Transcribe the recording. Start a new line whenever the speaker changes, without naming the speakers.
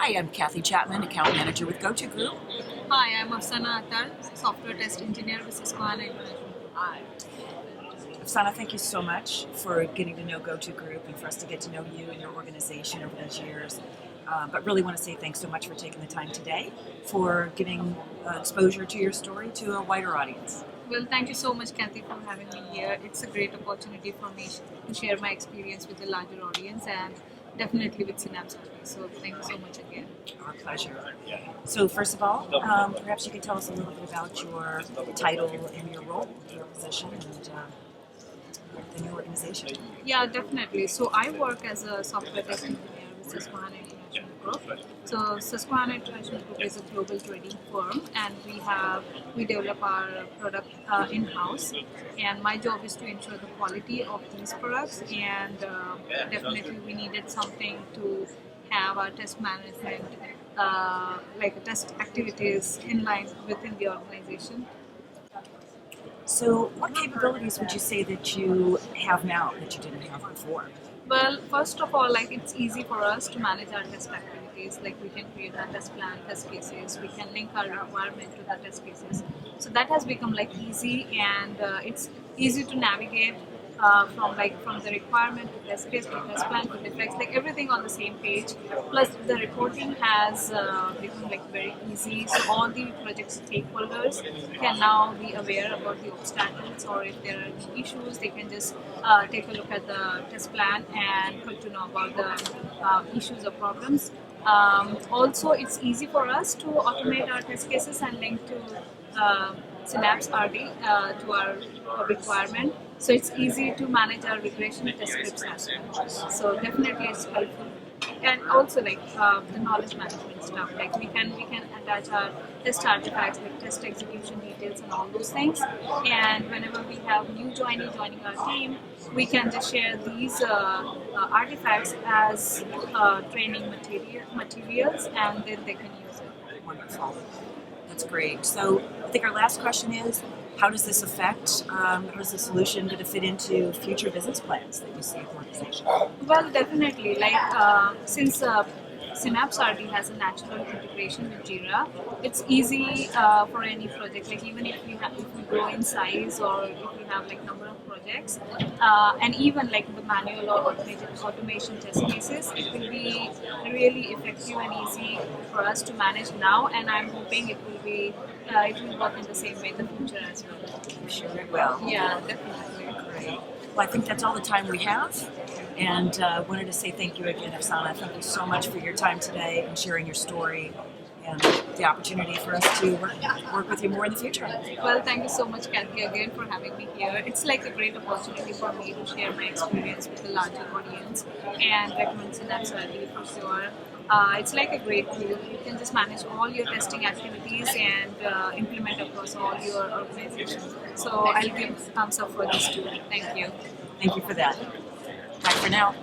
Hi, I'm Kathy Chapman, Account Manager with GoTo Group.
Hi, I'm Afsana Atar, Software Test Engineer with Afsana Atar.
Afsana, thank you so much for getting to know GoTo Group and for us to get to know you and your organization over these years. But really want to say thanks so much for taking the time today for giving exposure to your story to a wider audience.
Well, thank you so much, Kathy, for having me here. It's a great opportunity for me to share my experience with a larger audience and definitely with Synapse. So thank you so much again.
Our pleasure. So first of all, perhaps you could tell us a little bit about your title and your role, your position, and the new organization.
Yeah, definitely. So I work as a software test engineer with Susquehanna International Group. So Susquehanna International Group is a global trading firm, and we develop our product in-house. And my job is to ensure the quality of these products, and definitely we needed something to have our test management, like test activities in line within the organization.
So what capabilities would you say that you have now that you didn't have before?
Well, first of all, like it's easy for us to manage our test activities. Like we can create our test plan, test cases. We can link our requirement to the test cases. So that has become like easy, and it's easy to navigate from the requirement to test case to test plan to defects. Like everything on the same page. Plus the reporting has become like very easy. So all the project stakeholders can now be aware about the obstacles, or if there are any issues, they can just take a look at the test plan and come to know about the issues or problems. Also, it's easy for us to automate our test cases and link to Synapse RD to our requirement. So it's easy to manage our regression test scripts as well. So definitely it's helpful. And also like the knowledge management stuff, like we can attach our test artifacts like test execution details and all those things. And whenever we have new joining our team, we can just share these artifacts as training materials, and then they can use it.
Wonderful. That's great. So I think our last question is, how does this affect, how does the solution going to fit into future business plans that you see at the organization?
Well, definitely. Like since Synapse RD has a natural integration with Jira, it's easy for any project. Like even if we grow in size, or if we have like number of projects, and even like the manual or automation test cases, it will be really effective and easy for us to manage now. And I'm hoping it will work in the same way in the future as well.
I'm sure it will.
Yeah, definitely.
Great. Well, I think that's all the time we have. And wanted to say thank you again, Afsana. Thank you so much for your time today and sharing your story and the opportunity for us to work with you more in the future.
Well, thank you so much, Kathy, again for having me here. It's like a great opportunity for me to share my experience with a larger audience and recommend Synapse RD for sure. It's like a great tool. You can just manage all your testing activities and implement across all your organizations. So I'll give thumbs up for this tool. Thank you.
Thank you for that. Bye for now.